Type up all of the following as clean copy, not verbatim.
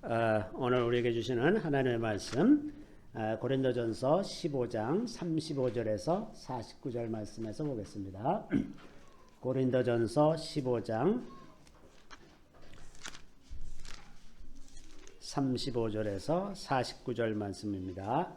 오늘 우리에게 주시는 하나님의 말씀 고린도전서 15장 35절에서 49절 말씀에서 보겠습니다. 고린도전서 15장 35절에서 49절 말씀입니다.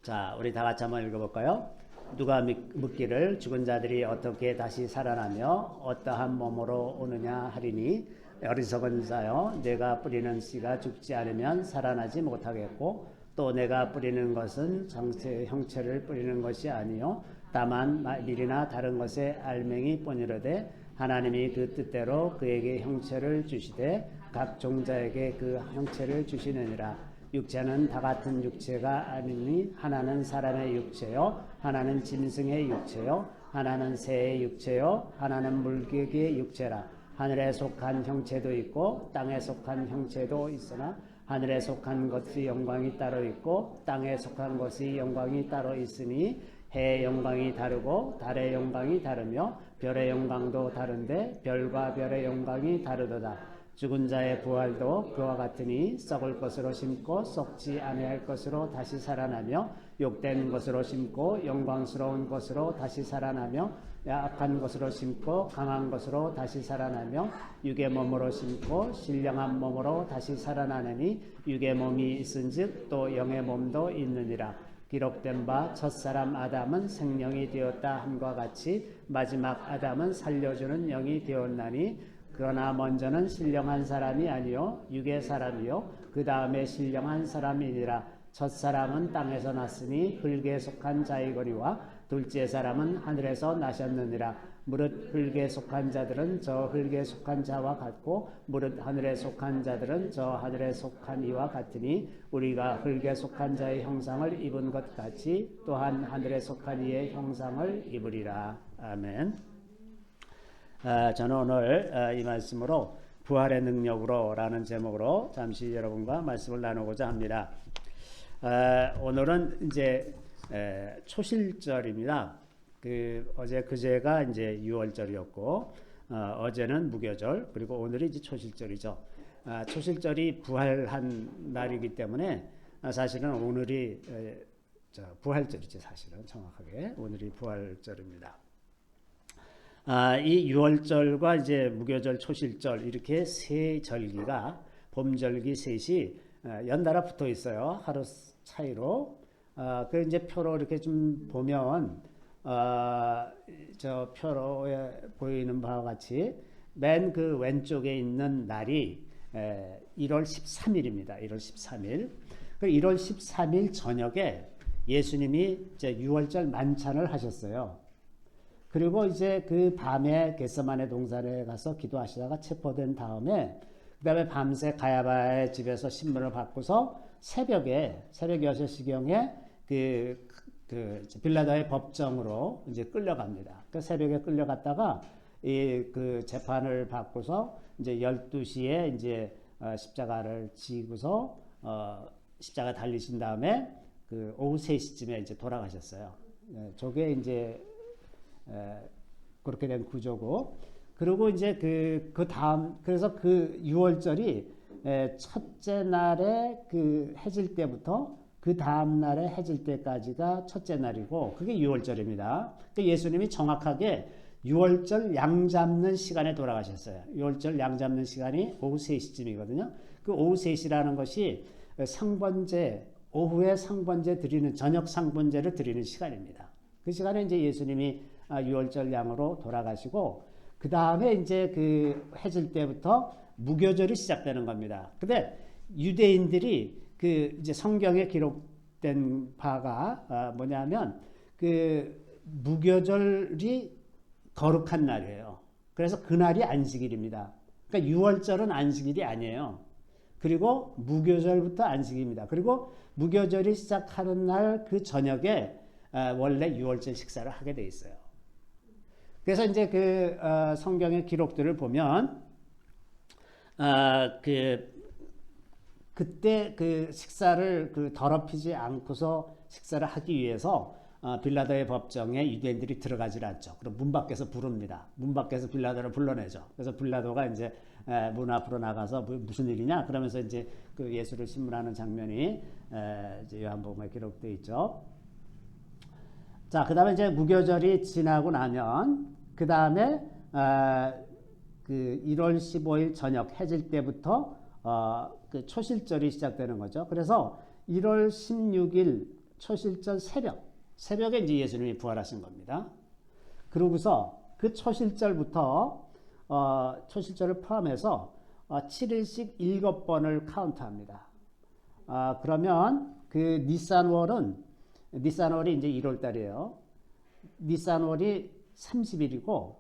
자, 우리 다 같이 한번 읽어볼까요? 누가 묻기를 죽은 자들이 어떻게 다시 살아나며 어떠한 몸으로 오느냐 하리니 어리석은 자여, 내가 뿌리는 씨가 죽지 않으면 살아나지 못하겠고 또 내가 뿌리는 것은 형체를 뿌리는 것이 아니요 다만 밀이나 다른 것의 알맹이 뿐이로되 하나님이 그 뜻대로 그에게 형체를 주시되 각 종자에게 그 형체를 주시느니라. 육체는 다 같은 육체가 아니니 하나는 사람의 육체요 하나는 짐승의 육체요 하나는 새의 육체요 하나는 물고기의 육체라. 하늘에 속한 형체도 있고 땅에 속한 형체도 있으나 하늘에 속한 것이 영광이 따로 있고 땅에 속한 것이 영광이 따로 있으니 해의 영광이 다르고 달의 영광이 다르며 별의 영광도 다른데 별과 별의 영광이 다르도다. 죽은 자의 부활도 그와 같으니 썩을 것으로 심고 썩지 아니할 것으로 다시 살아나며 욕된 것으로 심고 영광스러운 것으로 다시 살아나며 약한 것으로 심고 강한 것으로 다시 살아나며 육의 몸으로 심고 신령한 몸으로 다시 살아나느니 육의 몸이 있은즉 또 영의 몸도 있느니라. 기록된 바 첫사람 아담은 생명이 되었다 함과 같이 마지막 아담은 살려주는 영이 되었나니 그러나 먼저는 신령한 사람이 아니요 육의 사람이요 그 다음에 신령한 사람이니라. 첫사람은 땅에서 났으니 흙에 속한 자이거니와 둘째 사람은 하늘에서 나셨느니라. 무릇 흙에 속한 자들은 저 흙에 속한 자와 같고 무릇 하늘에 속한 자들은 저 하늘에 속한 이와 같으니 우리가 흙에 속한 자의 형상을 입은 것 같이 또한 하늘에 속한 이의 형상을 입으리라. 아멘. 저는 오늘 이 말씀으로 부활의 능력으로 라는 제목으로 잠시 여러분과 말씀을 나누고자 합니다. 오늘은 이제 초실절입니다. 어제 그제가 이제 6월절이었고 어제는 무교절 그리고 오늘이 이제 초실절이죠. 초실절이 부활한 날이기 때문에 사실은 오늘이 부활절이죠. 사실은 정확하게 오늘이 부활절입니다. 이 6월절과 이제 무교절, 초실절 이렇게 세 절기가 봄절기 셋이 연달아 붙어 있어요. 하루 차이로. 그 이제 표로 이렇게 좀 보면 저 표로에 보이는 바와 같이 맨 그 왼쪽에 있는 날이 1월 13일입니다. 1월 13일. 그 1월 13일 저녁에 예수님이 이제 6월절 만찬을 하셨어요. 그리고 이제 그 밤에 겟세마네 동산에 가서 기도하시다가 체포된 다음에 그 다음에 밤새 가야바의 집에서 신문을 받고서 새벽에 6시경에 그 빌라도의 법정으로 이제 끌려갑니다. 그 새벽에 끌려갔다가 그 재판을 받고서 이제 12시에 이제 십자가를 지고서 십자가 달리신 다음에 그 오후 3시쯤에 이제 돌아가셨어요. 저게 이제 그렇게 된 구조고, 그리고 이제 그 다음, 그래서 그 6월절이 첫째 날에 그 해질 때부터 그 다음 날에 해질 때까지가 첫째 날이고, 그게 6월절입니다. 예수님이 정확하게 6월절 양 잡는 시간에 돌아가셨어요. 6월절 양 잡는 시간이 오후 3시쯤이거든요. 그 오후 3시라는 것이 상번제, 오후에 상번제 드리는, 저녁 상번제를 드리는 시간입니다. 그 시간에 이제 예수님이 6월절 양으로 돌아가시고, 그 다음에 이제 그 해질 때부터 무교절이 시작되는 겁니다. 근데 유대인들이 그 이제 성경에 기록된 바가 뭐냐면 그 무교절이 거룩한 날이에요. 그래서 그날이 안식일입니다. 그러니까 6월절은 안식일이 아니에요. 그리고 무교절부터 안식일입니다. 그리고 무교절이 시작하는 날 그 저녁에 원래 6월절 식사를 하게 돼 있어요. 그래서 이제 그 성경의 기록들을 보면 그때 그 식사를 더럽히지 않고서 식사를 하기 위해서 빌라도의 법정에 유대인들이 들어가질 않죠. 그럼 문 밖에서 부릅니다. 문 밖에서 빌라도를 불러내죠. 그래서 빌라도가 이제 문 앞으로 나가서 무슨 일이냐? 그러면서 이제 그 예수를 신문하는 장면이 이제 요한복음에 기록되어 있죠. 자, 그 다음에 이제 무교절이 지나고 나면 그 다음에 그 1월 15일 저녁 해질 때부터 그 초실절이 시작되는 거죠. 그래서 1월 16일 초실절 새벽에 이제 예수님이 부활하신 겁니다. 그러고서 그 초실절부터 초실절을 포함해서 7일씩 7번을 카운트합니다. 그러면 그 니산월이 이제 1월 달이에요. 니산월이 30일이고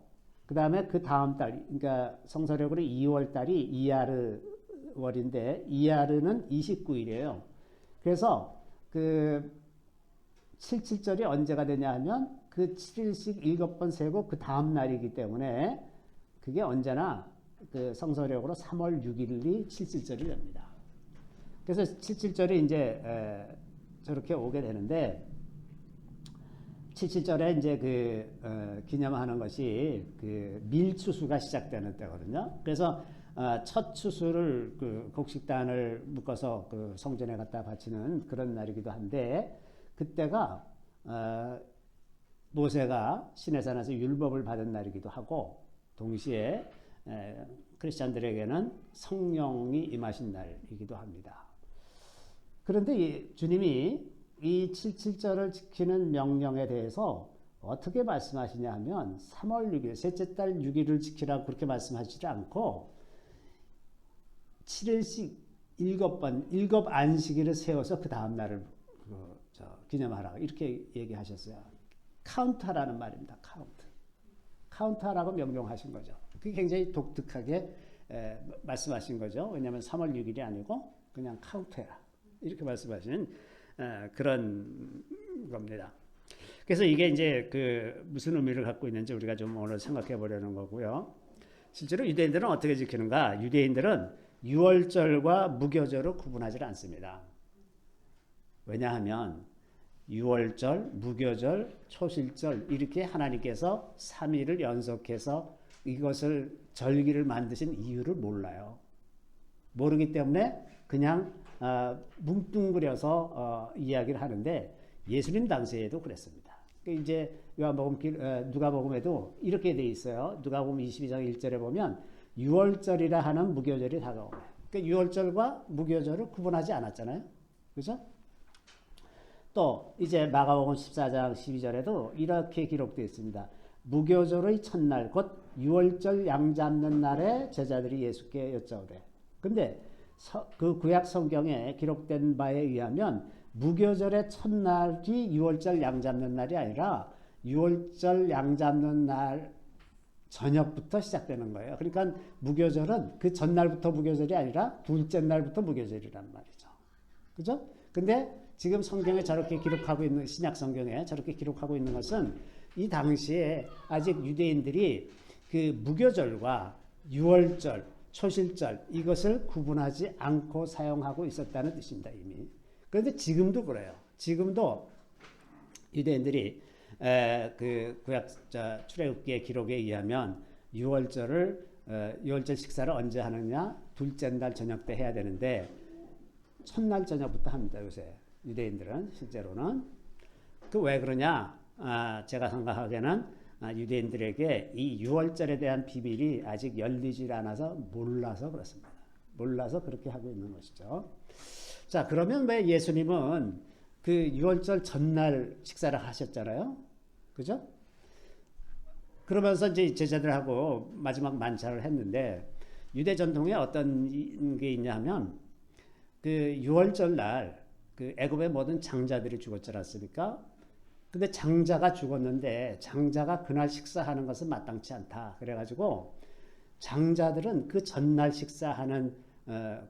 그 다음에 그 다음 달, 그러니까 성서력으로 2월 달이 이야르 월인데 이야르는 29일이에요. 그래서 그 77절이 언제가 되냐 하면 그 7일씩 7번 세고 그 다음 날이기 때문에 그게 언제나 그 성서력으로 3월 6일이 77절이 됩니다. 그래서 77절이 이제 저렇게 오게 되는데 77절에 이제 그 기념하는 것이 그 밀추수가 시작되는 때거든요. 그래서 첫 추수를 그 곡식단을 묶어서 그 성전에 갖다 바치는 그런 날이기도 한데 그때가 모세가 시내산에서 율법을 받은 날이기도 하고 동시에 크리스찬들에게는 성령이 임하신 날이기도 합니다. 그런데 주님이 이 77절을 지키는 명령에 대해서 어떻게 말씀하시냐 하면 3월 6일 셋째 달 6일을 지키라고 그렇게 말씀하시지 않고 7일씩 7번 7 안식일을 세워서 그 다음 날을 기념하라고 이렇게 얘기하셨어요. 카운트하라는 말입니다. 카운트하라고 명령하신 거죠. 그게 굉장히 독특하게 말씀하신 거죠. 왜냐하면 3월 6일이 아니고 그냥 카운트해라 이렇게 말씀하시는 그런 겁니다. 그래서 이게 이제 그 무슨 의미를 갖고 있는지 우리가 좀 오늘 생각해 보려는 거고요. 실제로 유대인들은 어떻게 지키는가? 유대인들은 유월절과 무교절을 구분하지 않습니다. 왜냐하면 유월절, 무교절, 초실절 이렇게 하나님께서 3일을 연속해서 이것을 절기를 만드신 이유를 몰라요. 모르기 때문에 그냥 뭉뚱그려서 이야기를 하는데 예수님 당시에도 그랬습니다. 이제 누가복음에도 이렇게 돼 있어요. 누가복음 22장 1절에 보면 유월절이라 하는 무교절이 다가오네. 그러니까 유월절과 무교절을 구분하지 않았잖아요. 그죠? 또 이제 마가복음 14장 12절에도 이렇게 기록되어 있습니다. 무교절의 첫날 곧 유월절 양 잡는 날에 제자들이 예수께 여짜오되. 근데 그 구약 성경에 기록된 바에 의하면 무교절의 첫날이 유월절 양 잡는 날이 아니라 유월절 양 잡는 날 저녁부터 시작되는 거예요. 그러니까 무교절은 그 전날부터 무교절이 아니라 둘째 날부터 무교절이란 말이죠. 그죠? 근데 지금 성경에 저렇게 기록하고 있는 신약 성경에 저렇게 기록하고 있는 것은 이 당시에 아직 유대인들이 그 무교절과 유월절, 초실절 이것을 구분하지 않고 사용하고 있었다는 뜻입니다. 이미. 그런데 지금도 그래요. 지금도 유대인들이 그 구약 출애굽기의 기록에 의하면 유월절 식사를 언제 하느냐? 둘째 날 저녁 때 해야 되는데 첫날 저녁부터 합니다. 요새 유대인들은 실제로는. 그 왜 그러냐? 제가 생각하기에는 유대인들에게 이 유월절에 대한 비밀이 아직 열리질 않아서 몰라서 그렇습니다. 몰라서 그렇게 하고 있는 것이죠. 자, 그러면 왜 예수님은 그 유월절 전날 식사를 하셨잖아요. 그죠? 그러면서 이제 제자들하고 마지막 만찬을 했는데 유대 전통에 어떤 게 있냐 하면 그 유월절 날 그 애굽의 모든 장자들이 죽었지 않습니까? 근데 장자가 죽었는데 장자가 그날 식사하는 것은 마땅치 않다. 그래가지고 장자들은 그 전날 식사하는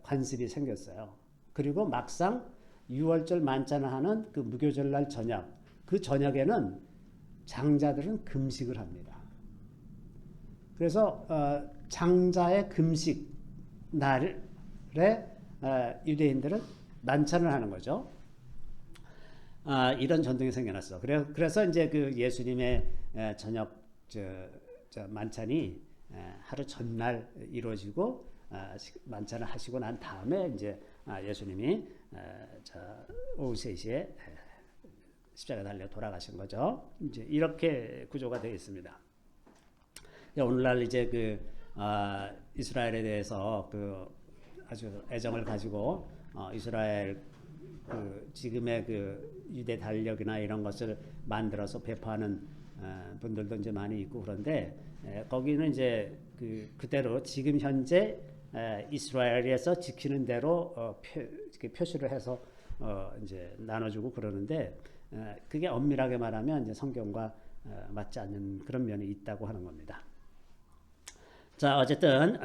관습이 생겼어요. 그리고 막상 유월절 만찬을 하는 그 무교절날 저녁, 그 저녁에는 장자들은 금식을 합니다. 그래서 장자의 금식 날에 유대인들은 만찬을 하는 거죠. 이런 전통이 생겨났어. 그래서 이제 그 예수님의 저녁 만찬이 하루 전날 이루어지고 만찬을 하시고 난 다음에 이제 예수님이 오후 3시에 십자가 달려 돌아가신 거죠. 이제 이렇게 구조가 되어 있습니다. 오늘날 이제 이스라엘에 대해서 아주 애정을 가지고 이스라엘 지금의 유대 달력이나 이런 것을 만들어서 배포하는 분들도 이제 많이 있고 그런데 거기는 이제 그대로 지금 현재 이스라엘에서 지키는 대로 표시를 해서 이제 나눠주고 그러는데 그게 엄밀하게 말하면 이제 성경과 맞지 않는 그런 면이 있다고 하는 겁니다. 자, 어쨌든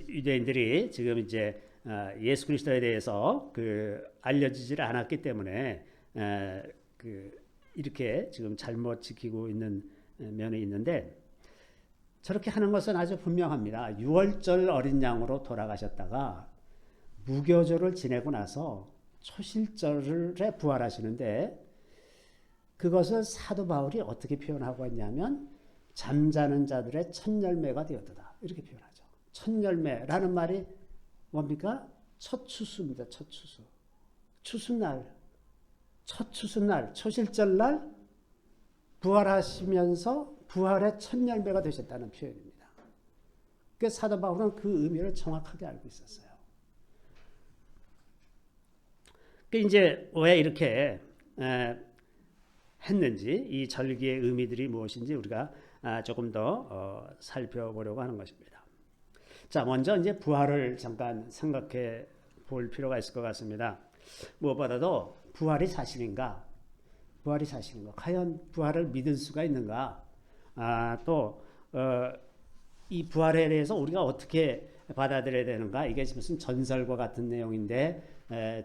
유대인들이 지금 이제 예수 그리스도에 대해서 알려지질 않았기 때문에 이렇게 지금 잘못 지키고 있는 면이 있는데 저렇게 하는 것은 아주 분명합니다. 6월절 어린 양으로 돌아가셨다가 무교절을 지내고 나서 초실절에 부활하시는데 그것을 사도 바울이 어떻게 표현하고 있냐면 잠자는 자들의 첫 열매가 되었다. 이렇게 표현하죠. 첫 열매라는 말이 뭡니까? 첫 추수입니다. 첫 추수. 추수날, 첫 추수날, 초실절날 부활하시면서 부활의 첫 열매가 되셨다는 표현입니다. 그 사도 바울은 그 의미를 정확하게 알고 있었어요. 그 이제 왜 이렇게 했는지 이 절기의 의미들이 무엇인지 우리가 조금 더 살펴보려고 하는 것입니다. 자, 먼저 이제 부활을 잠깐 생각해 볼 필요가 있을 것 같습니다. 무엇보다도 부활이 사실인가? 부활이 사실인가? 과연 부활을 믿을 수가 있는가? 또 이 부활에 대해서 우리가 어떻게 받아들여야 되는가? 이게 무슨 전설과 같은 내용인데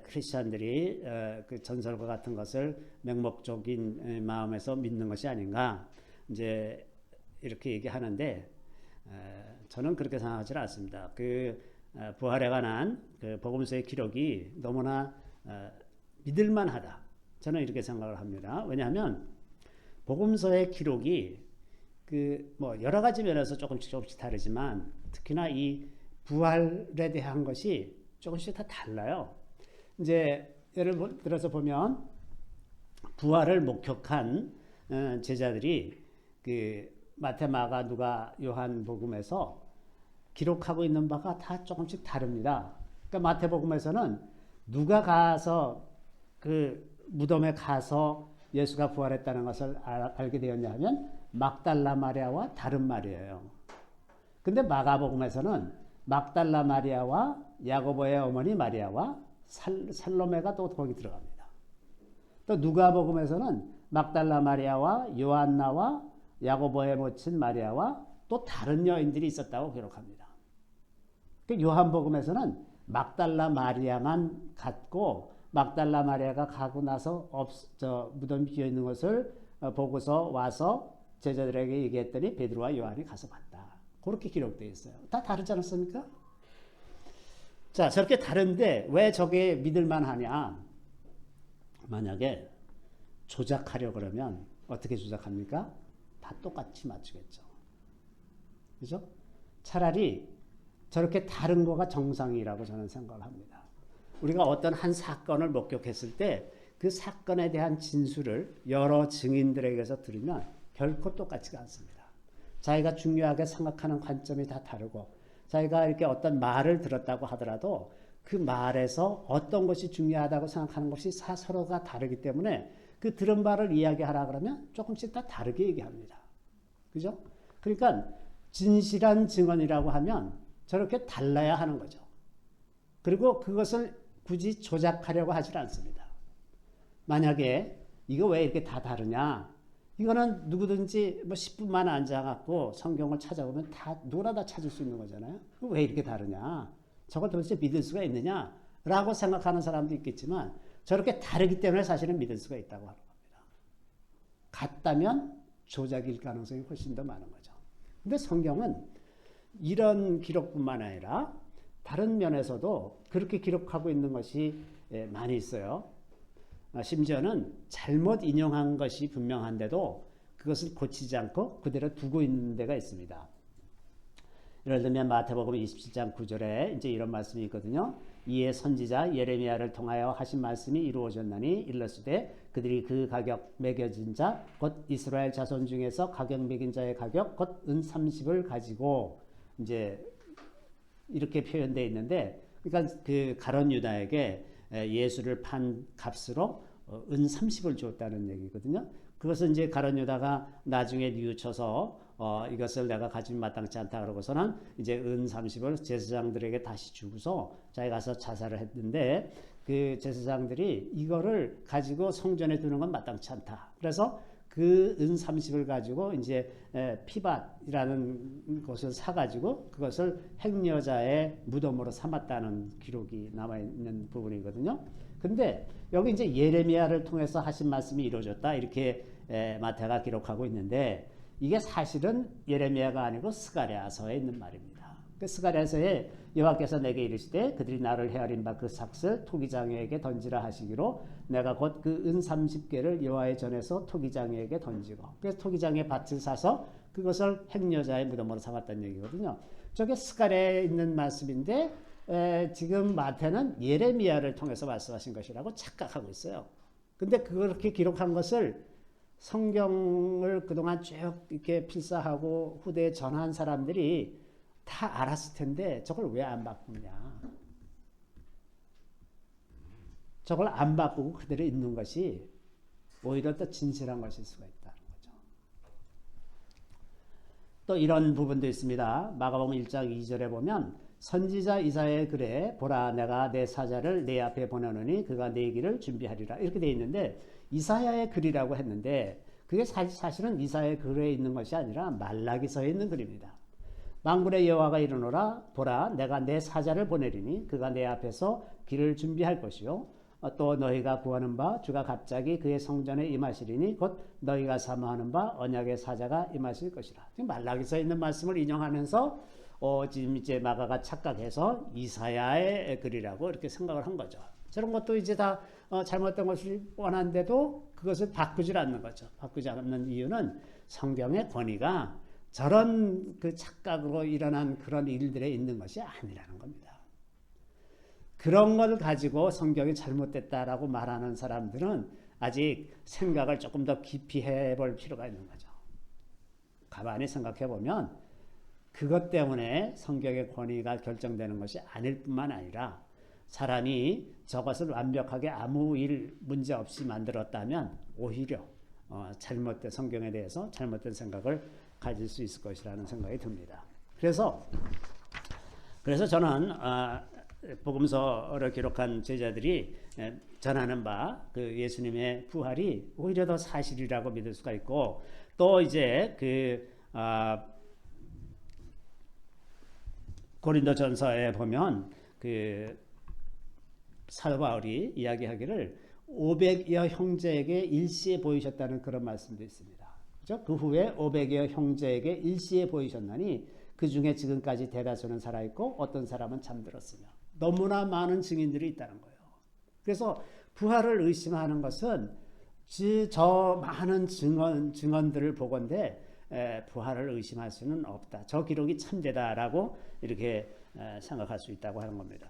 크리스천들이 그 전설과 같은 것을 맹목적인 마음에서 믿는 것이 아닌가? 이제 이렇게 얘기하는데 저는 그렇게 생각하지 않습니다. 부활에 관한 복음서의 기록이 너무나 믿을만하다. 저는 이렇게 생각을 합니다. 왜냐하면 복음서의 기록이 여러 가지 면에서 조금씩 다르지만 특히나 이 부활에 대한 것이 조금씩 다 달라요. 이제 예를 들어서 보면 부활을 목격한 제자들이 마태, 마가, 누가, 요한 복음에서 기록하고 있는 바가 다 조금씩 다릅니다. 그러니까 마태복음에서는 누가 가서 무덤에 가서 예수가 부활했다는 것을 알게 되었냐 하면 막달라 마리아와 다른 마리아예요. 근데 마가복음에서는 막달라 마리아와 야고보의 어머니 마리아와 살로메가 또 거기 들어갑니다. 또 누가복음에서는 막달라 마리아와 요한나와 야고보의 모친 마리아와 또 다른 여인들이 있었다고 기록합니다. 요한복음에서는 막달라 마리아만 갔고 막달라 마리아가 가고 나서 무덤이 비어 있는 것을 보고서 와서 제자들에게 얘기했더니 베드로와 요한이 가서 봤다. 그렇게 기록되어 있어요. 다 다르지 않습니까? 자, 저렇게 다른데 왜 저게 믿을만 하냐? 만약에 조작하려 그러면 어떻게 조작합니까? 다 똑같이 맞추겠죠. 그죠? 차라리 저렇게 다른 거가 정상이라고 저는 생각을 합니다. 우리가 어떤 한 사건을 목격했을 때 그 사건에 대한 진술을 여러 증인들에게서 들으면 결코 똑같지가 않습니다. 자기가 중요하게 생각하는 관점이 다 다르고 자기가 이렇게 어떤 말을 들었다고 하더라도 그 말에서 어떤 것이 중요하다고 생각하는 것이 서로가 다르기 때문에 그 들은 바를 이야기하라 그러면 조금씩 다 다르게 얘기합니다. 그죠? 그러니까 진실한 증언이라고 하면 저렇게 달라야 하는 거죠. 그리고 그것을 굳이 조작하려고 하지 않습니다. 만약에 이거 왜 이렇게 다 다르냐? 이거는 누구든지 10분만 앉아갖고 성경을 찾아보면 누구나 다 찾을 수 있는 거잖아요. 왜 이렇게 다르냐? 저걸 도대체 믿을 수가 있느냐? 라고 생각하는 사람도 있겠지만 저렇게 다르기 때문에 사실은 믿을 수가 있다고 하는 겁니다. 같다면 조작일 가능성이 훨씬 더 많은 거죠. 근데 성경은 이런 기록뿐만 아니라 다른 면에서도 그렇게 기록하고 있는 것이 많이 있어요. 심지어는 잘못 인용한 것이 분명한데도 그것을 고치지 않고 그대로 두고 있는 데가 있습니다. 예를 들면 마태복음 27장 9절에 이제 이런 말씀이 있거든요. 이에 선지자 예레미야를 통하여 하신 말씀이 이루어졌나니 일러스되 그들이 그 가격 매겨진 자 곧 이스라엘 자손 중에서 가격 매긴 자의 가격 곧 은 30을 가지고 이제 이렇게 표현되어 있는데, 그러니까 그 가룟 유다에게 예수를 판 값으로 은 30을 줬다는 얘기거든요. 그것은 이제 가룟 유다가 나중에 뉘우쳐서 이것을 내가 가지면 마땅치 않다 그러고서는 이제 은 30을 제사장들에게 다시 주고서 자기가 가서 자살을 했는데, 그 제사장들이 이거를 가지고 성전에 두는 건 마땅치 않다. 그래서 그 은 30을 가지고 이제 피밧이라는 곳을 사가지고 그것을 행여자의 무덤으로 삼았다는 기록이 남아있는 부분이거든요. 근데 여기 이제 예레미야를 통해서 하신 말씀이 이루어졌다 이렇게 마태가 기록하고 있는데, 이게 사실은 예레미야가 아니고 스가랴서에 있는 말입니다. 그 스가랴서에 여호와께서 내게 이르시되 그들이 나를 헤아린 바 그 삭슬 토기장에게 던지라 하시기로 내가 곧 그 은 30개를 여호와의 전에서 토기장에게 던지고, 그래서 토기장에 밭을 사서 그것을 행여자의 무덤으로 삼았다는 얘기거든요. 저게 스가랴에 있는 말씀인데 지금 마태는 예레미야를 통해서 말씀하신 것이라고 착각하고 있어요. 근데 그렇게 기록한 것을 성경을 그동안 쭉 이렇게 필사하고 후대에 전한 사람들이 다 알았을 텐데 저걸 왜 안 바꾸냐. 저걸 안 바꾸고 그대로 있는 것이 오히려 더 진실한 것일 수가 있다는 거죠. 또 이런 부분도 있습니다. 마가복음 1장 2절에 보면 선지자 이사야의 글에 보라 내가 내 사자를 내 앞에 보내노니 그가 내 길을 준비하리라 이렇게 되어 있는데, 이사야의 글이라고 했는데 그게 사실은 이사야의 글에 있는 것이 아니라 말라기서에 있는 글입니다. 만군의 여호와가 이르노라 보라 내가 내 사자를 보내리니 그가 내 앞에서 길을 준비할 것이요 또 너희가 구하는 바 주가 갑자기 그의 성전에 임하시리니 곧 너희가 사모하는 바 언약의 사자가 임하실 것이라. 지금 말라기서에 있는 말씀을 인용하면서 지금 이제 마가가 착각해서 이사야의 글이라고 이렇게 생각을 한 거죠. 저런 것도 이제 다 잘못된 것을 뻔한데도 그것을 바꾸질 않는 거죠. 바꾸지 않는 이유는 성경의 권위가 저런 그 착각으로 일어난 그런 일들에 있는 것이 아니라는 겁니다. 그런 걸 가지고 성경이 잘못됐다라고 말하는 사람들은 아직 생각을 조금 더 깊이 해볼 필요가 있는 거죠. 가만히 생각해 보면 그것 때문에 성경의 권위가 결정되는 것이 아닐 뿐만 아니라 사람이 저것을 완벽하게 아무 일 문제 없이 만들었다면 오히려 잘못된 성경에 대해서 잘못된 생각을 가질 수 있을 것이라는 생각이 듭니다. 그래서 저는 복음서를 기록한 제자들이 전하는 바 그 예수님의 부활이 오히려 더 사실이라고 믿을 수가 있고, 또 이제 고린도전서에 보면 그 사도 바울이 이야기하기를 500여 형제에게 일시에 보이셨다는 그런 말씀도 있습니다. 그렇죠? 그 후에 500여 형제에게 일시에 보이셨나니 그 중에 지금까지 대다수는 살아있고 어떤 사람은 잠들었으며, 너무나 많은 증인들이 있다는 거예요. 그래서 부활을 의심하는 것은 저 많은 증언들을 보건대 부활을 의심할 수는 없다. 저 기록이 참되다라고 이렇게 생각할 수 있다고 하는 겁니다.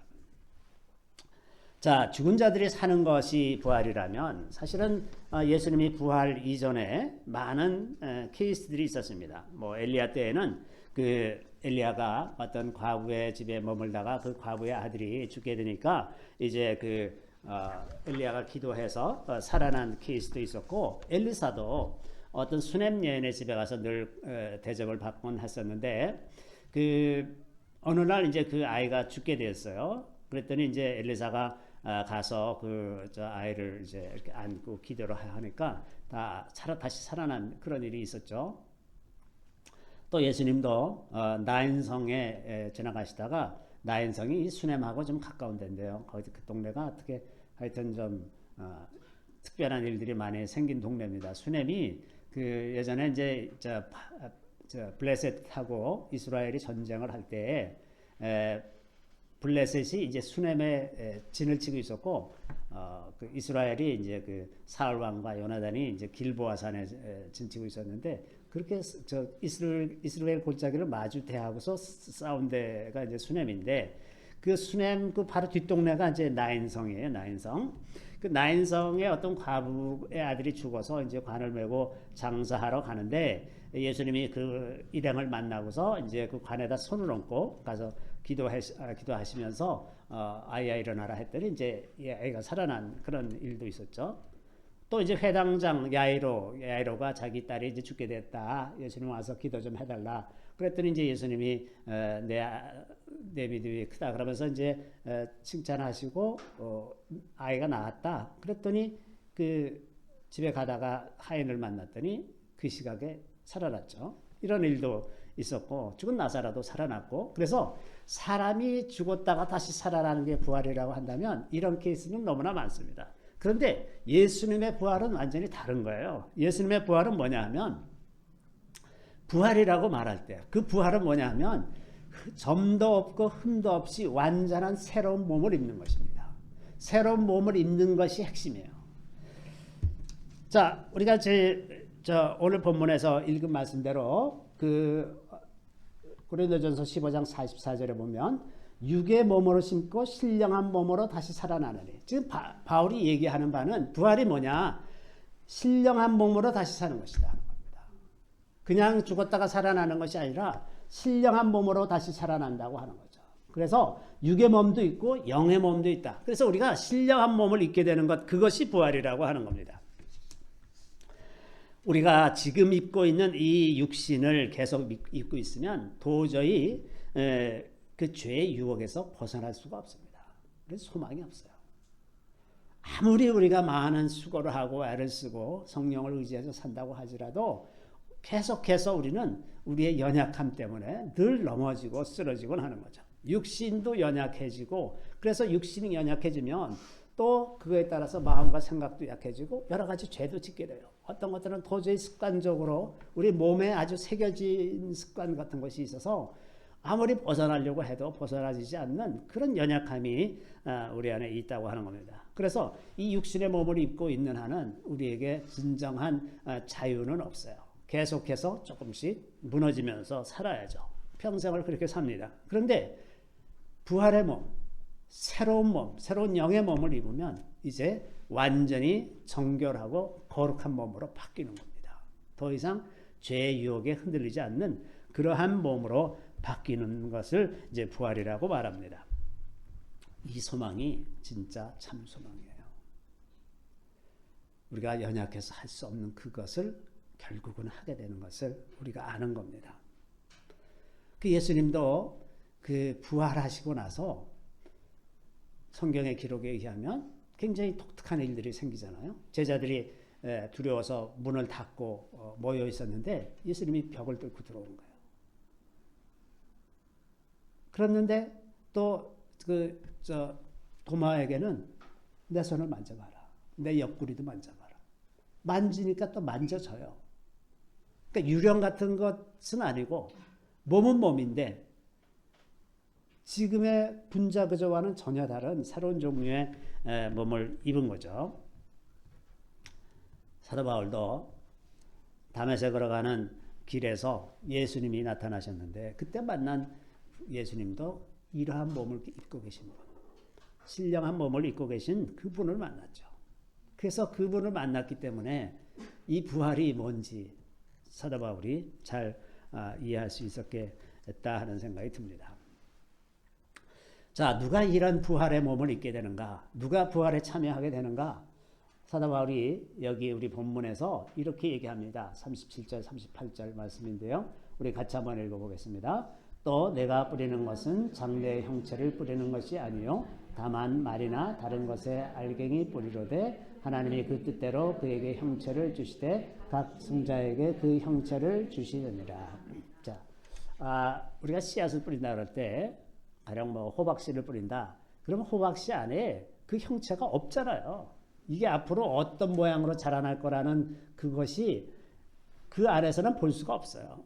자, 죽은 자들이 사는 것이 부활이라면 사실은 예수님이 부활 이전에 많은 케이스들이 있었습니다. 뭐 엘리야 때에는 그 엘리야가 어떤 과부의 집에 머물다가 그 과부의 아들이 죽게 되니까 이제 그 엘리야가 기도해서 살아난 케이스도 있었고, 엘리사도 어떤 수냄 여인의 집에 가서 늘 대접을 받곤 했었는데 그 어느 날 이제 그 아이가 죽게 되었어요. 그랬더니 이제 엘리사가 가서 저 아이를 이제 이렇게 안고 기도를 하니까 다시 살아난 그런 일이 있었죠. 또 예수님도 나인성에 지나가시다가, 나인성이 수냄하고 좀 가까운 데인데요. 거기 그 동네가 어떻게 하여튼 좀 특별한 일들이 많이 생긴 동네입니다. 수냄이 그 예전에 이제 저 블레셋하고 이스라엘이 전쟁을 할 때에 블레셋이 이제 수넴에 진을 치고 있었고 그 이스라엘이 이제 그 사울 왕과 요나단이 이제 길보아 산에 진치고 있었는데 그렇게 저 이스라엘 골짜기를 마주 대하고서 싸운 데가 이제 수넴인데 그 수넴 그 바로 뒷동네가 이제 나인성이에요. 나인성. 그 나인성의 어떤 과부의 아들이 죽어서 이제 관을 메고 장사하러 가는데 예수님이 그 일행을 만나고서 이제 그 관에다 손을 얹고 가서 기도하시면서 아이야 일어나라 했더니 이제 아이가 살아난 그런 일도 있었죠. 또 이제 회당장 야이로가 자기 딸이 이제 죽게 됐다. 예수님 와서 기도 좀 해달라. 그랬더니 이제 예수님이 내 믿음이 크다 그러면서 이제 칭찬하시고 아이가 나았다. 그랬더니 그 집에 가다가 하인을 만났더니 그 시각에 살아났죠. 이런 일도 있었고 죽은 나사로도 살아났고 그래서 사람이 죽었다가 다시 살아나는 게 부활이라고 한다면 이런 케이스는 너무나 많습니다. 그런데 예수님의 부활은 완전히 다른 거예요. 예수님의 부활은 뭐냐 하면 부활이라고 말할 때 그 부활은 뭐냐 하면 점도 없고 흠도 없이 완전한 새로운 몸을 입는 것입니다. 새로운 몸을 입는 것이 핵심이에요. 자, 우리가 오늘 본문에서 읽은 말씀대로 그 고린도전서 15장 44절에 보면 육의 몸으로 심고 신령한 몸으로 다시 살아나느니 지금 바울이 얘기하는 바는 부활이 뭐냐 신령한 몸으로 다시 사는 것이다 하는 겁니다. 그냥 죽었다가 살아나는 것이 아니라 신령한 몸으로 다시 살아난다고 하는 거죠. 그래서 육의 몸도 있고 영의 몸도 있다. 그래서 우리가 신령한 몸을 입게 되는 것 그것이 부활이라고 하는 겁니다. 우리가 지금 입고 있는 이 육신을 계속 입고 있으면 도저히 그 죄의 유혹에서 벗어날 수가 없습니다. 그래서 소망이 없어요. 아무리 우리가 많은 수고를 하고 애를 쓰고 성령을 의지해서 산다고 하지라도 계속해서 우리는 우리의 연약함 때문에 늘 넘어지고 쓰러지곤 하는 거죠. 육신도 연약해지고 그래서 육신이 연약해지면 또 그거에 따라서 마음과 생각도 약해지고 여러 가지 죄도 짓게 돼요. 어떤 것들은 도저히 습관적으로 우리 몸에 아주 새겨진 습관 같은 것이 있어서 아무리 벗어나려고 해도 벗어나지지 않는 그런 연약함이 우리 안에 있다고 하는 겁니다. 그래서 이 육신의 몸을 입고 있는 한은 우리에게 진정한 자유는 없어요. 계속해서 조금씩 무너지면서 살아야죠. 평생을 그렇게 삽니다. 그런데 부활의 몸, 새로운 몸, 새로운 영의 몸을 입으면 이제 완전히 정결하고 거룩한 몸으로 바뀌는 겁니다. 더 이상 죄의 유혹에 흔들리지 않는 그러한 몸으로 바뀌는 것을 이제 부활이라고 말합니다. 이 소망이 진짜 참 소망이에요. 우리가 연약해서 할 수 없는 그것을 결국은 하게 되는 것을 우리가 아는 겁니다. 그 예수님도 그 부활하시고 나서 성경의 기록에 의하면 굉장히 독특한 일들이 생기잖아요. 제자들이 두려워서 문을 닫고 모여 있었는데 예수님이 벽을 뚫고 들어오는 거예요. 그랬는데 또 도마에게는 내 손을 만져봐라. 내 옆구리도 만져봐라. 만지니까 또 만져져요. 그러니까 유령 같은 것은 아니고 몸은 몸인데 지금의 분자그저와는 전혀 다른 새로운 종류의 몸을 입은 거죠. 사도 바울도 다메섹으로 가는 길에서 예수님이 나타나셨는데 그때 만난 예수님도 이러한 몸을 입고 계신 분, 신령한 몸을 입고 계신 그분을 만났죠. 그래서 그분을 만났기 때문에 이 부활이 뭔지 사도 바울이 잘 이해할 수 있었겠다 하는 생각이 듭니다. 자, 누가 이런 부활의 몸을 입게 되는가? 누가 부활에 참여하게 되는가? 사도 바울이 여기 우리 본문에서 이렇게 얘기합니다. 37절, 38절 말씀인데요. 우리 같이 한번 읽어보겠습니다. 또 내가 뿌리는 것은 장래의 형체를 뿌리는 것이 아니요 다만 말이나 다른 것에 알갱이 뿌리로되 하나님이 그 뜻대로 그에게 형체를 주시되 각 성자에게 그 형체를 주시느니라. 자, 우리가 씨앗을 뿌린다 그럴 때 가령 호박씨를 뿌린다. 그러면 호박씨 안에 그 형체가 없잖아요. 이게 앞으로 어떤 모양으로 자라날 거라는 그것이 그 안에서는 볼 수가 없어요.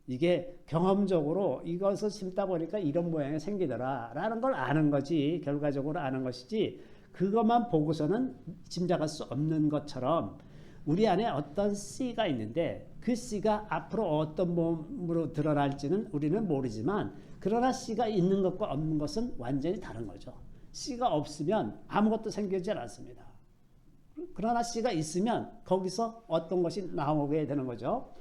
이게 경험적으로 이것을 심다 보니까 이런 모양이 생기더라 라는 걸 아는 거지, 결과적으로 아는 것이지, 그것만 보고서는 짐작할 수 없는 것처럼 우리 안에 어떤 씨가 있는데 그 씨가 앞으로 어떤 몸으로 드러날지는 우리는 모르지만 그러나 씨가 있는 것과 없는 것은 완전히 다른 거죠. 씨가 없으면 아무것도 생기지 않습니다. 그러나 씨가 있으면 거기서 어떤 것이 나오게 되는 거죠.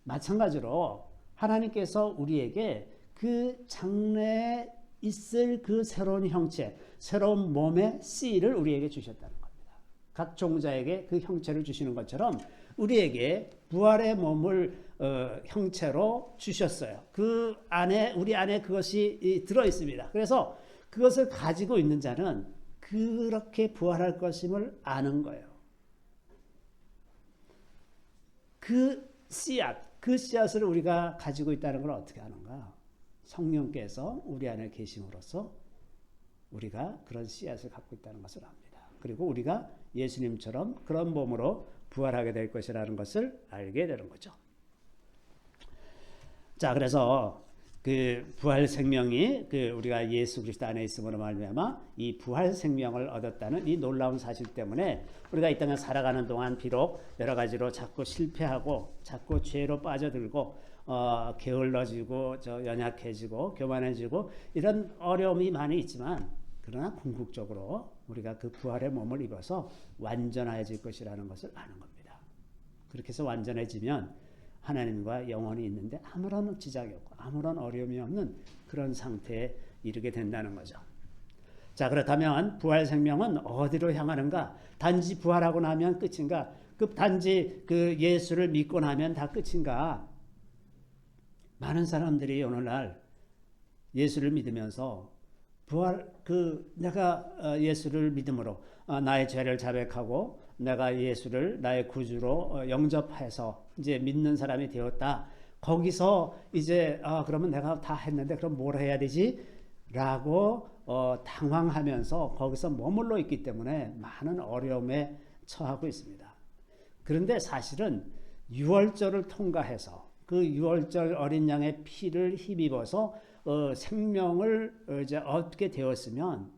마찬가지로 하나님께서 우리에게 그 장래에 있을 그 새로운 형체, 새로운 몸의 씨를 우리에게 주셨다는 겁니다. 각 종자에게 그 형체를 주시는 것처럼 우리에게 부활의 몸을 형체로 주셨어요. 그 안에 우리 안에 그것이 들어 있습니다. 그래서 그것을 가지고 있는 자는 그렇게 부활할 것임을 아는 거예요. 그 씨앗을 우리가 가지고 있다는 걸 어떻게 아는가? 성령께서 우리 안에 계심으로써 우리가 그런 씨앗을 갖고 있다는 것을 압니다. 그리고 우리가 예수님처럼 그런 몸으로 부활하게 될 것이라는 것을 알게 되는 거죠. 자, 그래서 그 부활 생명이 우리가 예수 그리스도 안에 있음으로 말미암아 이 부활 생명을 얻었다는 이 놀라운 사실 때문에 우리가 이 땅에 살아가는 동안 비록 여러 가지로 자꾸 실패하고 자꾸 죄로 빠져들고 게을러지고 연약해지고 교만해지고 이런 어려움이 많이 있지만 그러나 궁극적으로 우리가 그 부활의 몸을 입어서 완전해질 것이라는 것을 아는 겁니다. 그렇게 해서 완전해지면 하나님과 영원히 있는데 아무런 지장이 없고 아무런 어려움이 없는 그런 상태에 이르게 된다는 거죠. 자, 그렇다면 부활 생명은 어디로 향하는가? 단지 부활하고 나면 끝인가? 단지 그 예수를 믿고 나면 다 끝인가? 많은 사람들이 오늘날 예수를 믿으면서 내가 예수를 믿음으로 나의 죄를 자백하고 내가 예수를 나의 구주로 영접해서 이제 믿는 사람이 되었다. 거기서 이제 그러면 내가 다 했는데 그럼 뭘 해야 되지? 라고 당황하면서 거기서 머물러 있기 때문에 많은 어려움에 처하고 있습니다. 그런데 사실은 유월절을 통과해서 그 유월절 어린 양의 피를 힘입어서 생명을 이제 얻게 되었으면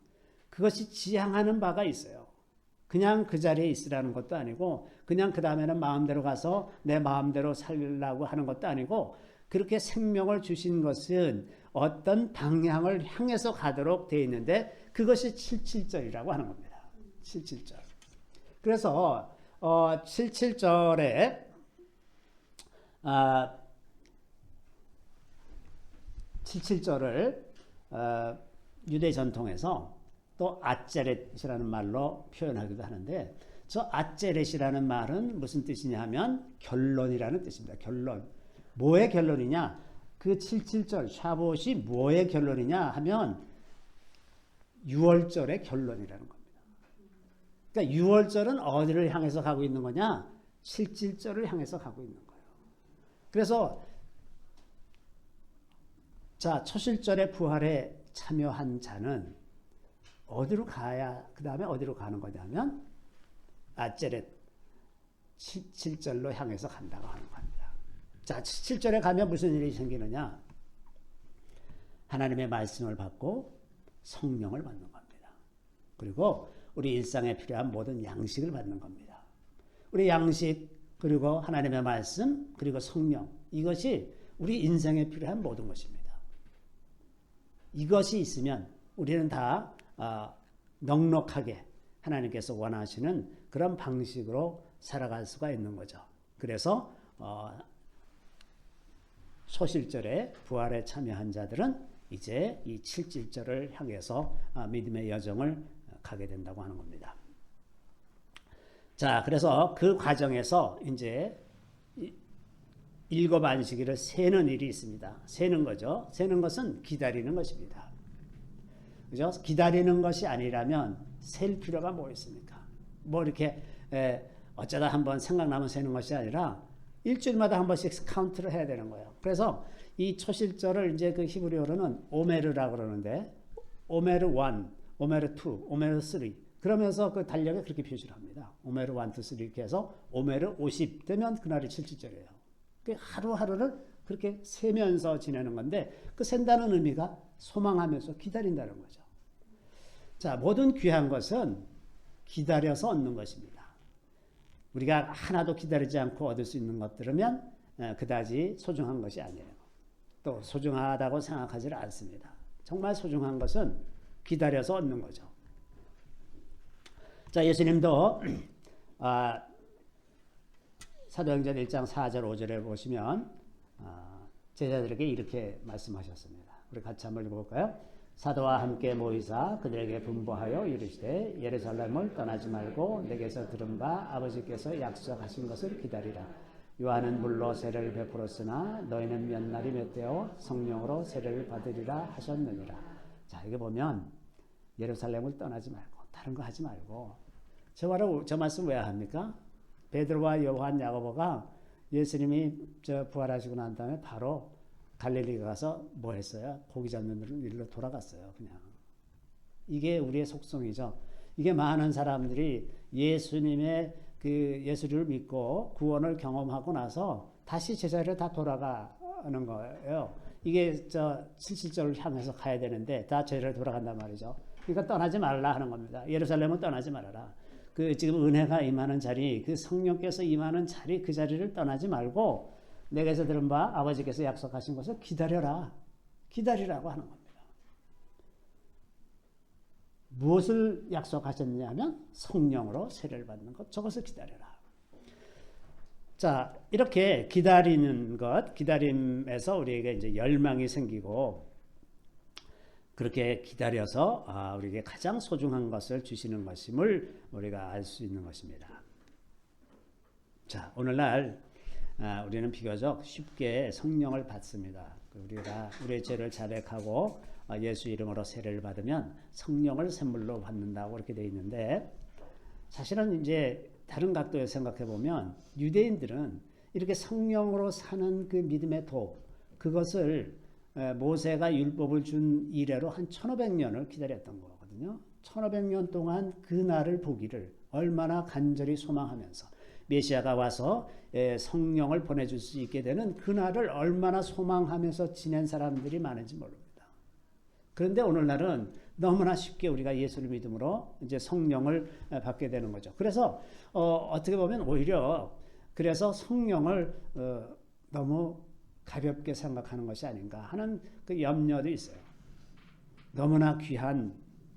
그것이 지향하는 바가 있어요. 그냥 그 자리에 있으라는 것도 아니고 그냥 그 다음에는 마음대로 가서 내 마음대로 살려고 하는 것도 아니고 그렇게 생명을 주신 것은 어떤 방향을 향해서 가도록 되어 있는데 그것이 77절이라고 하는 겁니다. 77절. 그래서 77절에 77절을 유대 전통에서 또 아제렛이라는 말로 표현하기도 하는데 저 아제렛이라는 말은 무슨 뜻이냐 하면 결론이라는 뜻입니다. 결론. 뭐의 결론이냐? 그 77절 샤봇이 뭐의 결론이냐 하면 6월절의 결론이라는 겁니다. 그러니까 6월절은 어디를 향해서 가고 있는 거냐? 77절을 향해서 가고 있는 거예요. 그래서 자, 초실절의 부활에 참여한 자는 어디로 가야 그 다음에 어디로 가는 거냐면 아제렛 7절로 향해서 간다고 하는 겁니다. 자, 7절에 가면 무슨 일이 생기느냐? 하나님의 말씀을 받고 성령을 받는 겁니다. 그리고 우리 일상에 필요한 모든 양식을 받는 겁니다. 우리 양식 그리고 하나님의 말씀 그리고 성령 이것이 우리 인생에 필요한 모든 것입니다. 이것이 있으면 우리는 다 넉넉하게 하나님께서 원하시는 그런 방식으로 살아갈 수가 있는 거죠. 그래서 소실절에 부활에 참여한 자들은 이제 이 77절을 향해서 믿음의 여정을 가게 된다고 하는 겁니다. 자, 그래서 그 과정에서 이제 일곱 안식일을 세는 일이 있습니다. 세는 거죠. 세는 것은 기다리는 것입니다. 그죠? 기다리는 것이 아니라면 셀 필요가 뭐 있습니까? 뭐 이렇게 어쩌다 한번 생각나면 세는 것이 아니라 일주일마다 한 번씩 카운트를 해야 되는 거예요. 그래서 이 초실절을 이제 그 히브리어로는 오메르라고 그러는데 오메르 1, 오메르 2, 오메르 3 그러면서 그 달력에 그렇게 표시를 합니다. 오메르 1, 2, 3 이렇게 해서 오메르 50 되면 그날이 77절이에요. 하루하루를 그렇게 세면서 지내는 건데 그 센다는 의미가 소망하면서 기다린다는 거죠. 자, 모든 귀한 것은 기다려서 얻는 것입니다. 우리가 하나도 기다리지 않고 얻을 수 있는 것들이면 그다지 소중한 것이 아니에요. 또 소중하다고 생각하지 않습니다. 정말 소중한 것은 기다려서 얻는 거죠. 자, 예수님도 사도행전 1장 4절 5절에 보시면 제자들에게 이렇게 말씀하셨습니다. 우리 같이 한번 읽어볼까요? 사도와 함께 모이사 그들에게 분부하여 이르시되 예루살렘을 떠나지 말고 내게서 들은 바 아버지께서 약속하신 것을 기다리라. 요한은 물로 세례를 베풀었으나 너희는 몇 날이 몇 되어 성령으로 세례를 받으리라 하셨느니라. 자, 이게 보면 예루살렘을 떠나지 말고 다른 거 하지 말고 저 말씀 왜 합니까? 베드로와 요한, 야고보가 예수님이 부활하시고 난 다음에 바로 갈릴리 가서 뭐 했어요? 고기 잡는 일로 돌아갔어요. 그냥. 이게 우리의 속성이죠. 이게 많은 사람들이 예수님의 예수를 믿고 구원을 경험하고 나서 다시 제자리로 다 돌아가는 거예요. 이게 77절을 향해서 가야 되는데 다 제자리로 돌아간단 말이죠. 그러니까 떠나지 말라 하는 겁니다. 예루살렘은 떠나지 말아라. 지금 은혜가 임하는 자리, 성령께서 임하는 자리, 그 자리를 떠나지 말고 내게서 들은 바 아버지께서 약속하신 것을 기다려라. 기다리라고 하는 겁니다. 무엇을 약속하셨냐면 성령으로 세례를 받는 것, 저것을 기다려라. 자, 이렇게 기다리는 것, 기다림에서 우리에게 이제 열망이 생기고 그렇게 기다려서 우리에게 가장 소중한 것을 주시는 것임을 우리가 알 수 있는 것입니다. 자, 오늘날 우리는 비교적 쉽게 성령을 받습니다. 우리가 우리의 죄를 자백하고 예수 이름으로 세례를 받으면 성령을 샘물로 받는다고 그렇게 되어 있는데 사실은 이제 다른 각도에서 생각해 보면 유대인들은 이렇게 성령으로 사는 그 믿음의 도 그것을 모세가 율법을 준 이래로 한 1500년을 기다렸던 거거든요. 1500년 동안 그 날을 보기를 얼마나 간절히 소망하면서 메시아가 와서 성령을 보내줄 수 있게 되는 그 날을 얼마나 소망하면서 지낸 사람들이 많은지 모릅니다. 그런데 오늘날은 너무나 쉽게 우리가 예수를 믿음으로 이제 성령을 받게 되는 거죠. 그래서 어떻게 보면 오히려 그래서 성령을 너무 가볍게 생각하는 것이 아닌가 하는 그 염려도 있어요. 너무나 귀한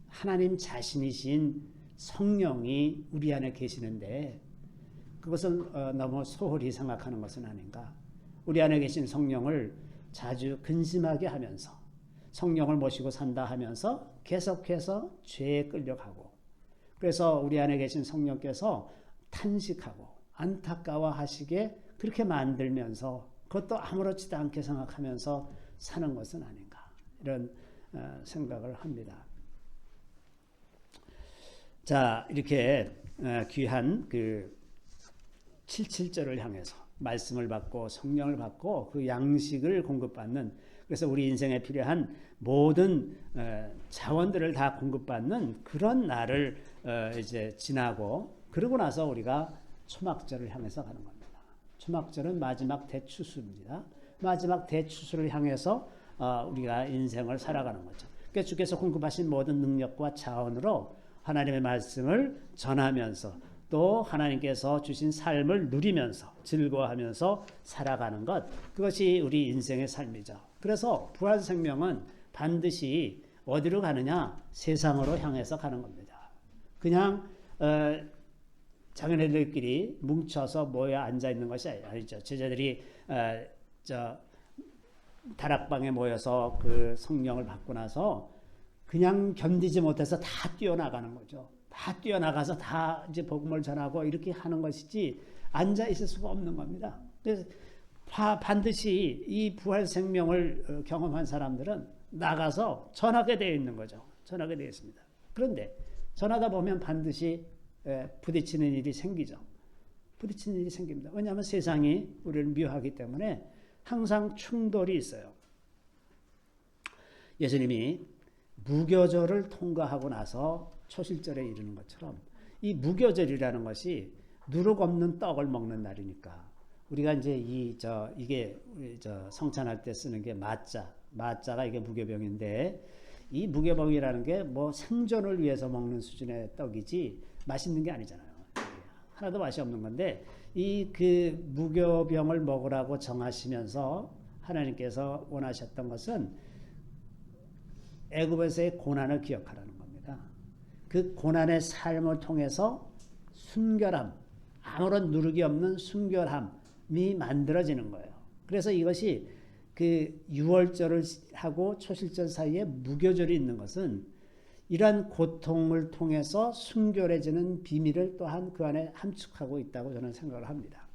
하나님 자신이신 성령이 우리 안에 계시는데 그것을 너무 소홀히 생각하는 것은 아닌가. 우리 안에 계신 성령을 자주 근심하게 하면서 성령을 모시고 산다 하면서 계속해서 죄에 끌려가고 그래서 우리 안에 계신 성령께서 탄식하고 안타까워하시게 그렇게 만들면서 그것도 아무렇지도 않게 생각하면서 사는 것은 아닌가 이런 생각을 합니다. 자, 이렇게 귀한 77절을 향해서 말씀을 받고 성령을 받고 그 양식을 공급받는 그래서 우리 인생에 필요한 모든 자원들을 다 공급받는 그런 날을 이제 지나고 그러고 나서 우리가 초막절을 향해서 가는 겁니다. 초막절은 마지막 대추수입니다. 마지막 대추수를 향해서 우리가 인생을 살아가는 거죠. 그러니까 주께서 공급하신 모든 능력과 자원으로 하나님의 말씀을 전하면서 또 하나님께서 주신 삶을 누리면서 즐거워하면서 살아가는 것 그것이 우리 인생의 삶이죠. 그래서 부활 생명은 반드시 어디로 가느냐? 세상으로 향해서 가는 겁니다. 그냥 자기네들끼리 뭉쳐서 모여 앉아 있는 것이 아니죠. 제자들이 다락방에 모여서 그 성령을 받고 나서 그냥 견디지 못해서 다 뛰어나가는 거죠. 다 뛰어나가서 다 이제 복음을 전하고 이렇게 하는 것이지 앉아 있을 수가 없는 겁니다. 그래서 반드시 이 부활 생명을 경험한 사람들은 나가서 전하게 되어 있는 거죠. 전하게 되어 있습니다. 그런데 전하다 보면 반드시 부딪히는 일이 생기죠. 부딪히는 일이 생깁니다. 왜냐하면 세상이 우리를 미워하기 때문에 항상 충돌이 있어요. 예수님이 무교절을 통과하고 나서 초실절에 이르는 것처럼 이 무교절이라는 것이 누룩 없는 떡을 먹는 날이니까 우리가 이제 이게 성찬할 때 쓰는 게 마자가 이게 무교병인데 이 무교병이라는 게 뭐 생존을 위해서 먹는 수준의 떡이지 맛있는 게 아니잖아요. 하나도 맛이 없는 건데 이 그 무교병을 먹으라고 정하시면서 하나님께서 원하셨던 것은 애굽에서의 고난을 기억하라는 겁니다. 그 고난의 삶을 통해서 순결함, 아무런 누룩이 없는 순결함이 만들어지는 거예요. 그래서 이것이 그 유월절을 하고 초실절 사이에 무교절이 있는 것은 이러한 고통을 통해서 순결해지는 비밀을 또한 그 안에 함축하고 있다고 저는 생각을 합니다.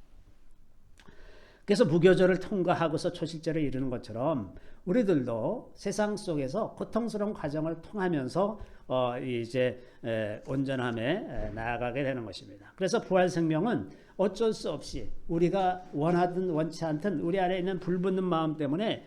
그래서 무교절을 통과하고서 초실절을 이루는 것처럼 우리들도 세상 속에서 고통스러운 과정을 통하면서 이제 온전함에 나아가게 되는 것입니다. 그래서 부활 생명은 어쩔 수 없이 우리가 원하든 원치 않든 우리 안에 있는 불붙는 마음 때문에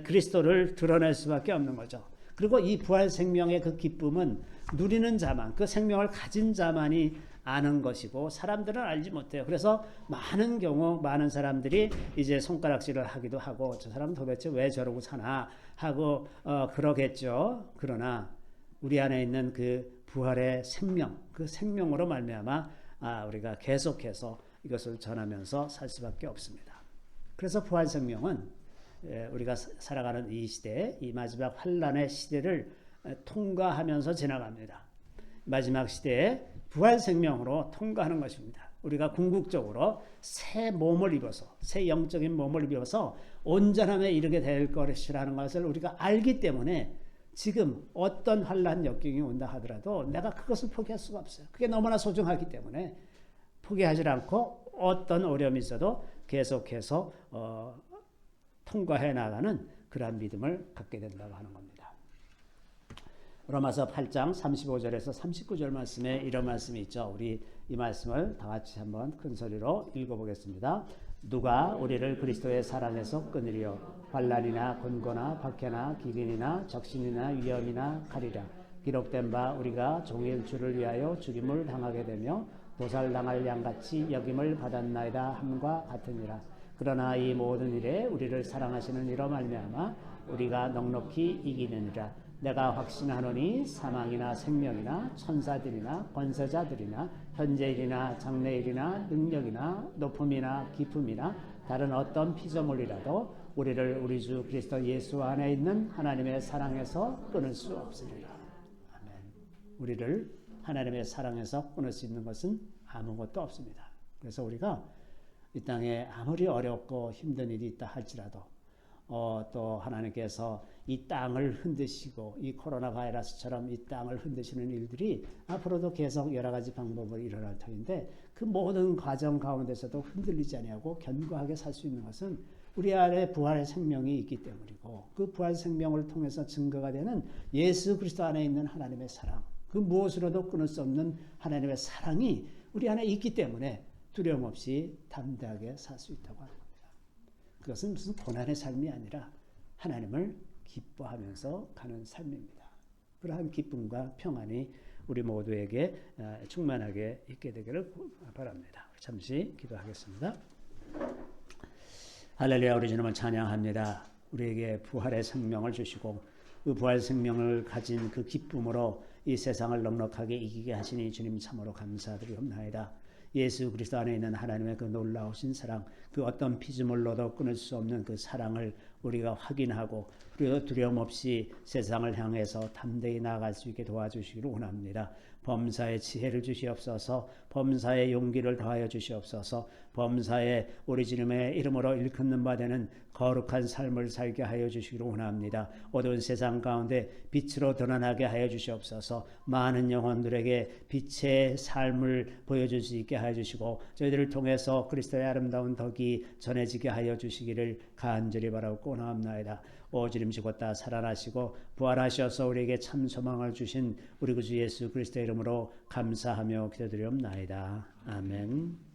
그리스도를 드러낼 수밖에 없는 거죠. 그리고 이 부활 생명의 그 기쁨은 누리는 자만, 그 생명을 가진 자만이 아는 것이고 사람들은 알지 못해요. 그래서 많은 경우 많은 사람들이 이제 손가락질을 하기도 하고 저 사람은 도대체 왜 저러고 사나 하고 그러겠죠. 그러나 우리 안에 있는 그 부활의 생명, 그 생명으로 말미암아 우리가 계속해서 이것을 전하면서 살 수밖에 없습니다. 그래서 부활 생명은 우리가 살아가는 이 시대, 이 마지막 환란의 시대를 통과하면서 지나갑니다. 마지막 시대에 부활 생명으로 통과하는 것입니다. 우리가 궁극적으로 새 몸을 입어서, 새 영적인 몸을 입어서 온전함에 이르게 될 것이라는 것을 우리가 알기 때문에 지금 어떤 환란 역경이 온다 하더라도 내가 그것을 포기할 수가 없어요. 그게 너무나 소중하기 때문에 포기하지 않고 어떤 어려움이 있어도 계속해서 통과해 나가는 그러한 믿음을 갖게 된다고 하는 겁니다. 로마서 8장 35절에서 39절 말씀에 이런 말씀이 있죠. 우리 이 말씀을 다 같이 한번 큰 소리로 읽어보겠습니다. 누가 우리를 그리스도의 사랑에서 끊으리요? 환난이나 곤고나 박해나 기근이나 적신이나 위험이나 칼이라. 기록된 바 우리가 종일 주를 위하여 죽임을 당하게 되며 도살당할 양같이 여김을 받았나이다 함과 같으니라. 그러나 이 모든 일에 우리를 사랑하시는 이로 말미암아 우리가 넉넉히 이기느니라. 내가 확신하노니 사망이나 생명이나 천사들이나 권세자들이나 현재일이나 장래일이나 능력이나 높음이나 깊음이나 다른 어떤 피조물이라도 우리를 우리 주 그리스도 예수 안에 있는 하나님의 사랑에서 끊을 수 없으리라. 아멘. 우리를 하나님의 사랑에서 끊을 수 있는 것은 아무것도 없습니다. 그래서 우리가 이 땅에 아무리 어렵고 힘든 일이 있다 할지라도 또 하나님께서 이 땅을 흔드시고 이 코로나 바이러스처럼 이 땅을 흔드시는 일들이 앞으로도 계속 여러 가지 방법으로 일어날 터인데 그 모든 과정 가운데서도 흔들리지 아니하고 견고하게 살 수 있는 것은 우리 안에 부활의 생명이 있기 때문이고 그 부활 생명을 통해서 증거가 되는 예수 그리스도 안에 있는 하나님의 사랑, 그 무엇으로도 끊을 수 없는 하나님의 사랑이 우리 안에 있기 때문에 두려움 없이 담대하게 살 수 있다고 하는 겁니다. 그것은 무슨 고난의 삶이 아니라 하나님을 기뻐하면서 가는 삶입니다. 그러한 기쁨과 평안이 우리 모두에게 충만하게 있게 되기를 바랍니다. 잠시 기도하겠습니다. 할렐루야. 우리 주님을 찬양합니다. 우리에게 부활의 생명을 주시고 그 부활 생명을 가진 그 기쁨으로 이 세상을 넉넉하게 이기게 하시니 주님 참으로 감사드리옵나이다. 예수 그리스도 안에 있는 하나님의 그 놀라우신 사랑, 그 어떤 피조물로도 끊을 수 없는 그 사랑을 우리가 확인하고 그리고 두려움 없이 세상을 향해서 담대히 나아갈 수 있게 도와주시기를 원합니다. 범사의 지혜를 주시옵소서, 범사의 용기를 더하여 주시옵소서, 범사의 우리 주님의 이름으로 일컫는 바 되는 거룩한 삶을 살게 하여 주시기를 원합니다. 어두운 세상 가운데 빛으로 드러나게 하여 주시옵소서, 많은 영혼들에게 빛의 삶을 보여줄 수 있게 하여 주시고 저희들을 통해서 그리스도의 아름다운 덕이 전해지게 하여 주시기를 간절히 바라고 원합나이다. 오 주님 죽었다 살아나시고 부활하셔서 우리에게 참 소망을 주신 우리 구주 예수 그리스도의 이름으로 감사하며 기도드리옵나이다. 아멘.